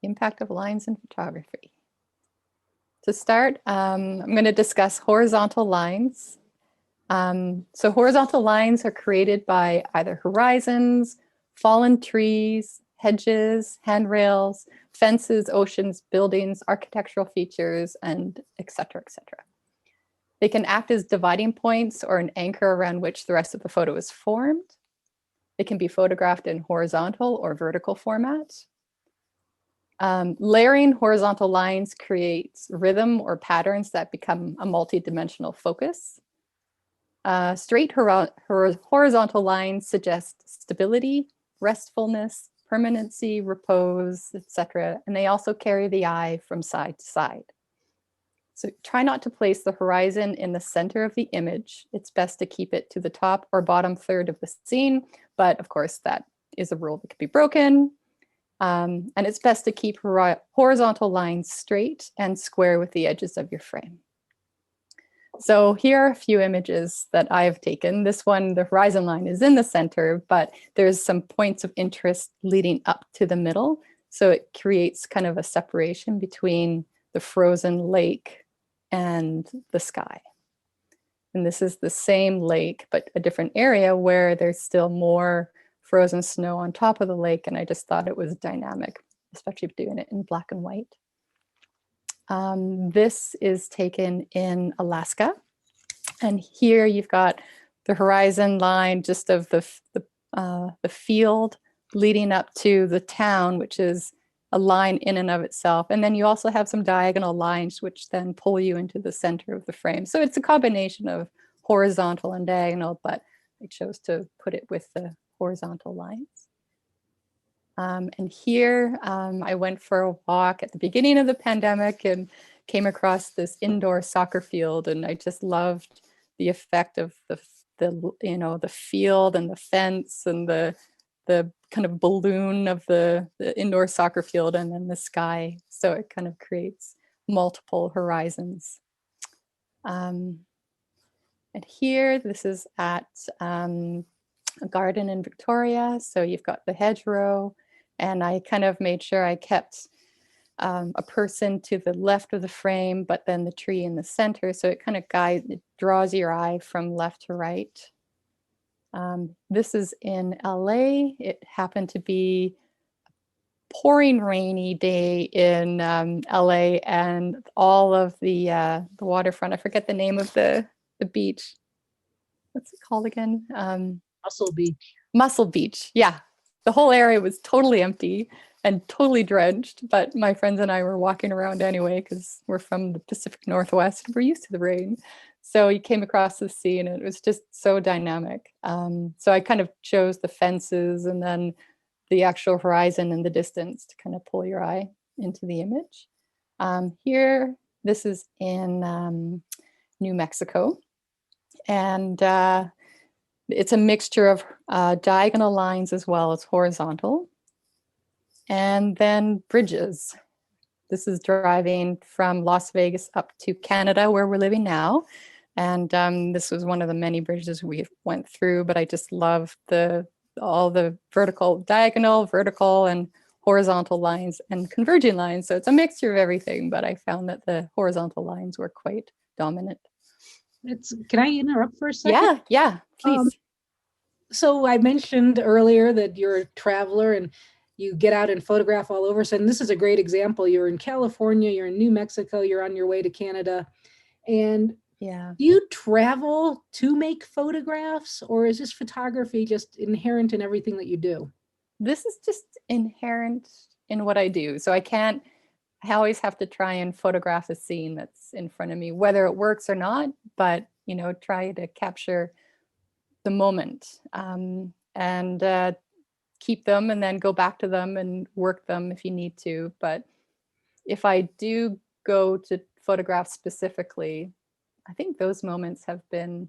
impact of lines in photography. To start, I'm going to discuss horizontal lines. So horizontal lines are created by either horizons, fallen trees, hedges, handrails, fences, oceans, buildings, architectural features, and et cetera, et cetera. They can act as dividing points or an anchor around which the rest of the photo is formed. They can be photographed in horizontal or vertical format. Layering horizontal lines creates rhythm or patterns that become a multi-dimensional focus. Straight horizontal lines suggest stability, restfulness, permanency, repose, etc. And they also carry the eye from side to side. So try not to place the horizon in the center of the image. It's best to keep it to the top or bottom third of the scene, but of course that is a rule that can be broken. And it's best to keep horizontal lines straight and square with the edges of your frame. So here are a few images that I've taken. This one, the horizon line is in the center, but there's some points of interest leading up to the middle. So it creates kind of a separation between the frozen lake and the sky. And this is the same lake, but a different area where there's still more frozen snow on top of the lake. And I just thought it was dynamic, especially doing it in black and white. This is taken in Alaska. And here you've got the horizon line just of the field leading up to the town, which is a line in and of itself. And then you also have some diagonal lines, which then pull you into the center of the frame. So it's a combination of horizontal and diagonal, but I chose to put it with the horizontal lines. And here I went for a walk at the beginning of the pandemic and came across this indoor soccer field, and I just loved the effect of the field and the fence and the kind of balloon of the indoor soccer field and then the sky. So it kind of creates multiple horizons. And here, this is at a garden in Victoria. So you've got the hedgerow, and I kind of made sure I kept a person to the left of the frame, but then the tree in the center. So it kind of it draws your eye from left to right. This is in LA. It happened to be a pouring rainy day in LA, and all of the waterfront, I forget the name of the beach. What's it called again? Muscle Beach. Muscle Beach, yeah. The whole area was totally empty and totally drenched, but my friends and I were walking around anyway because we're from the Pacific Northwest. We're used to the rain. So you came across the scene and it was just so dynamic. So I kind of chose the fences and then the actual horizon in the distance to kind of pull your eye into the image. Here, this is in New Mexico. And it's a mixture of diagonal lines as well as horizontal. And then bridges. This is driving from Las Vegas up to Canada, where we're living now. And this was one of the many bridges we went through, but I just love all the diagonal, vertical, and horizontal lines and converging lines. So it's a mixture of everything, but I found that the horizontal lines were quite dominant. Can I interrupt for a second? Yeah, please. So I mentioned earlier that you're a traveler and you get out and photograph all over. So and this is a great example. You're in California, you're in New Mexico, you're on your way to Canada. And yeah, do you travel to make photographs, or is this photography just inherent in everything that you do? This is just inherent in what I do. So I always have to try and photograph a scene that's in front of me, whether it works or not, but, try to capture the moment and keep them and then go back to them and work them if you need to. But if I do go to photograph specifically, I think those moments have been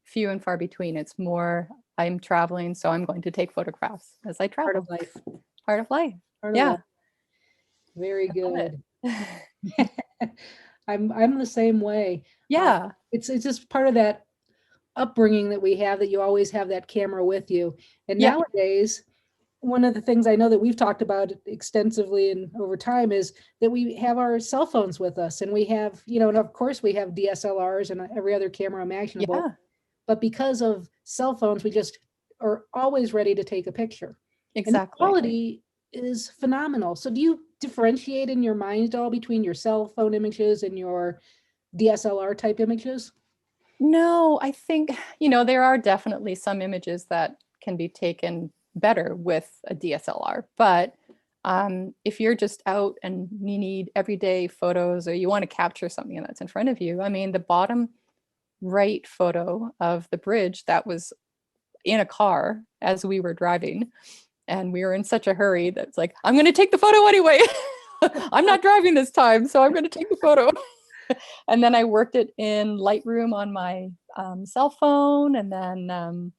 few and far between. It's more, I'm traveling, so I'm going to take photographs as I travel. Part of life. Part of life. Part of life. Very good. I'm the same way. Yeah. It's just part of that upbringing that we have, that you always have that camera with you. And nowadays, one of the things I know that we've talked about extensively and over time is that we have our cell phones with us, and we have, and of course we have DSLRs and every other camera imaginable, Yeah, but because of cell phones, we just are always ready to take a picture. And the exactly. quality is phenomenal. So do you differentiate in your mind at all between your cell phone images and your DSLR type images? No, I think, there are definitely some images that can be taken better with a DSLR, but if you're just out and you need everyday photos or you want to capture something that's in front of you, I mean, the bottom right photo of the bridge that was in a car as we were driving, and we were in such a hurry that it's like, I'm going to take the photo anyway. I'm not driving this time, so I'm going to take the photo. And then I worked it in Lightroom on my cell phone, and then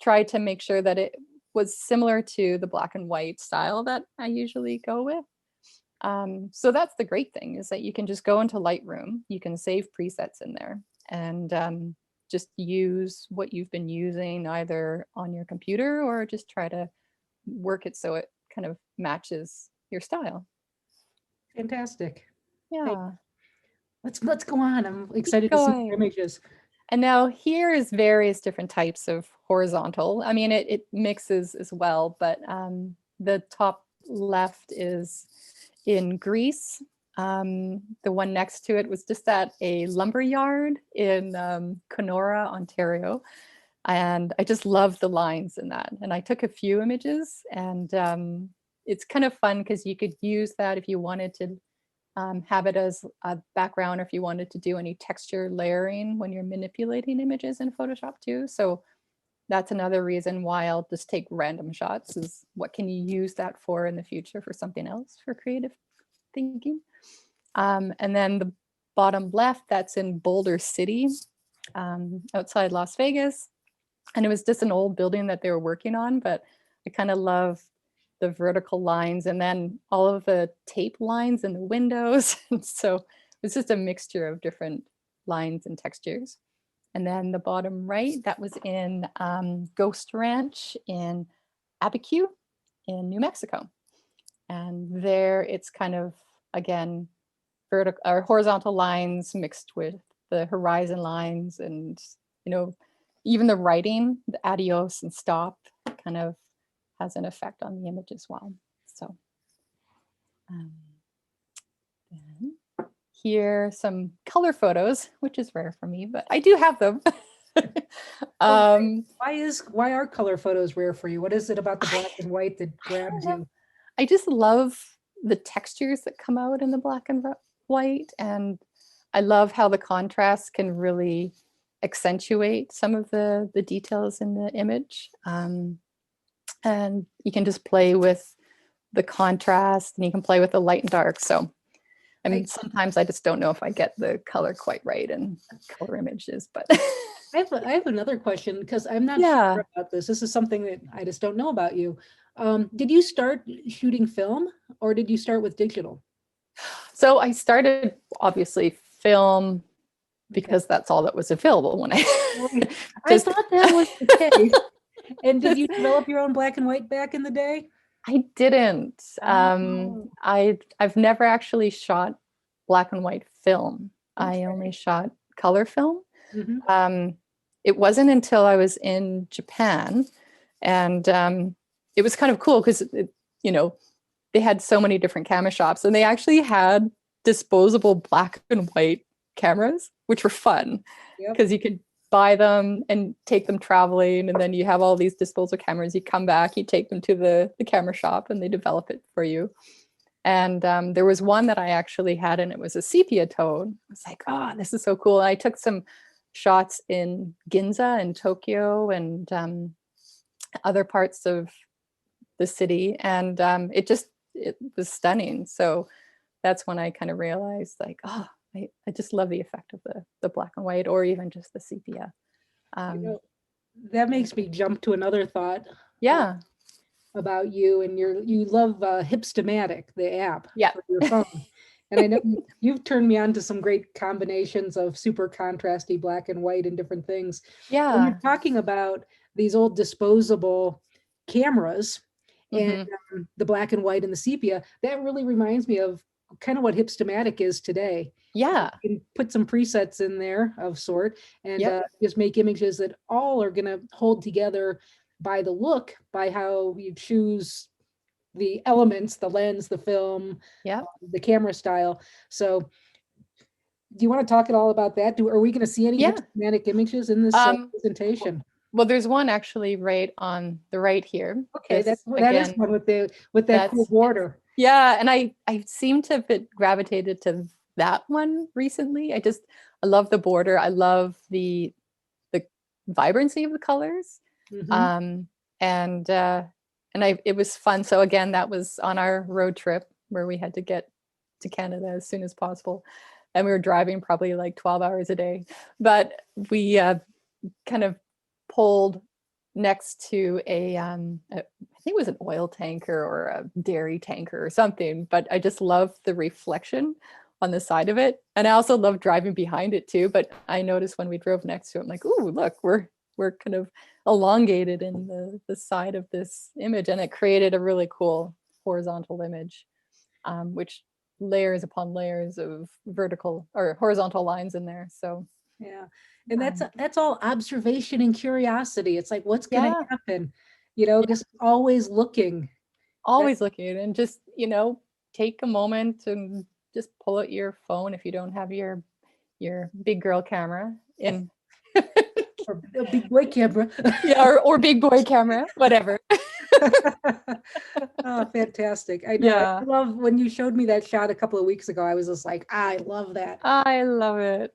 tried to make sure that it was similar to the black and white style that I usually go with. So that's the great thing, is that you can just go into Lightroom, you can save presets in there, and just use what you've been using either on your computer, or just try to work it so it kind of matches your style. Fantastic. Hey, Yeah, let's go on. I'm keep excited to see your going. images. And now here is various different types of horizontal. I mean, it mixes as well, but the top left is in Greece. The one next to it was just at a lumber yard in Kenora, Ontario. And I just love the lines in that. And I took a few images, and it's kind of fun because you could use that if you wanted to have it as a background, or if you wanted to do any texture layering when you're manipulating images in Photoshop too. So that's another reason why I'll just take random shots, is what can you use that for in the future for something else for creative thinking. And then the bottom left, that's in Boulder City, outside Las Vegas. And it was just an old building that they were working on, but I kind of love the vertical lines and then all of the tape lines in the windows. And so it's just a mixture of different lines and textures. And then the bottom right, that was in Ghost Ranch in Abiquiu in New Mexico. And there it's kind of, again, vertical or horizontal lines mixed with the horizon lines, and even the writing, the adios and stop, kind of has an effect on the image as well. So um, then here some color photos, which is rare for me, but I do have them. Why are color photos rare for you? What is it about the black and white that grabs you? I just love the textures that come out in the black and white, and I love how the contrast can really accentuate some of the details in the image. And you can just play with the contrast, and you can play with the light and dark. So I mean, sometimes I just don't know if I get the color quite right in color images, but I have another question, because I'm not yeah. sure about this. This is something that I just don't know about you. Did you start shooting film, or did you start with digital? So I started obviously film Okay. because that's all that was available when I I just thought that was the case. And did you develop your own black and white back in the day? I didn't. Oh, I've never actually shot black and white film. I okay. only shot color film. Mhm. Um, it wasn't until I was in Japan, and it was kind of cool because you know they had so many different camera shops, and they actually had disposable black and white cameras, which were fun Yep. because you could buy them and take them traveling, and then you have all these disposable cameras. You come back, you take them to the camera shop, and they develop it for you. And there was one that I actually had, and it was a sepia tone. I was like, oh, this is so cool. And I took some shots in Ginza and Tokyo, and other parts of the city, and it was stunning. So that's when I kind of realized, like, oh, I just love the effect of the black and white, or even just the sepia. You Um, know, that makes me jump to another thought uh, yeah, about you, and you love Hipstamatic, the app yeah, for your phone. And I know you've turned me on to some great combinations of super contrasty black and white and different things. When yeah, you're talking about these old disposable cameras, and Mhm. the black and white and the sepia, that really reminds me of kind of what Hipstamatic is today. Yeah. You can put some presets in there of sort and Yep. just make images that all are going to hold together by the look, by how you choose the elements, the lens, the film, Yep. the camera style. So do you want to talk at all about that? Are we going to see any Yeah. Hipstamatic images in this Um, presentation? well, there's one actually right on the right here. Okay, This that is again, one with that cool that's border. yeah, and I seem to have gravitated to that one recently. I love the border. I love the vibrancy of the colors. Mhm. Um, and it was fun. So again, that was on our road trip where we had to get to Canada as soon as possible. And we were driving probably like 12 hours a day. But we kind of pulled next to I think it was an oil tanker or a dairy tanker or something, but I just love the reflection on the side of it. And I also love driving behind it too. But I noticed when we drove next to it, I'm like, ooh, look, we're kind of elongated in the side of this image. And it created a really cool horizontal image, which layers upon layers of vertical or horizontal lines in there. So Yeah. And um, that's all observation and curiosity. It's like, what's going to yeah, happen? You know, yeah, just always looking. That, always looking and just, take a moment and just pull out your phone if you don't have your big girl camera in or a big boy camera. yeah, or big boy camera, whatever. Oh, fantastic. I know. I Yeah, love when you showed me that shot a couple of weeks ago. I was just like, I love that. I love it.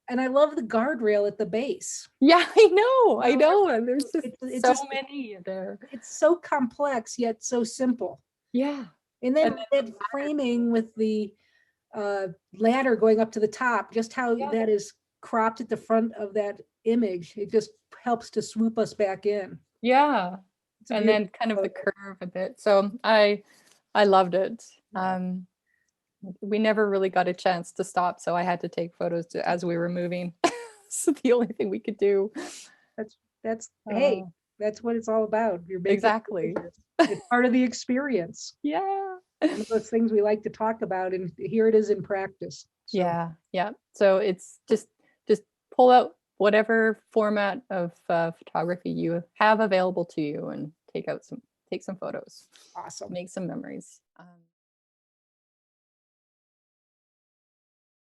And I love the guardrail at the base. Yeah, I No, know. And there's just it's so just many there. it's so complex yet so simple. Yeah. And And then then that framing with the ladder going up to the top, just how yeah, that is cropped at the front of that image, it just helps to swoop us back in. yeah. It's a And beautiful then kind of the photo. curve a bit. So I loved it. We never really got a chance to stop, so I had to take photos as we were moving. So the only thing we could do. That's hey, Uh, that's what it's all about. You're making exactly. images. It's part of the experience. Yeah. One of those things we like to talk about, and here it is in practice. So Yeah. Yeah. So it's just pull out whatever format of photography you have available to you and take some photos, awesome. make some memories.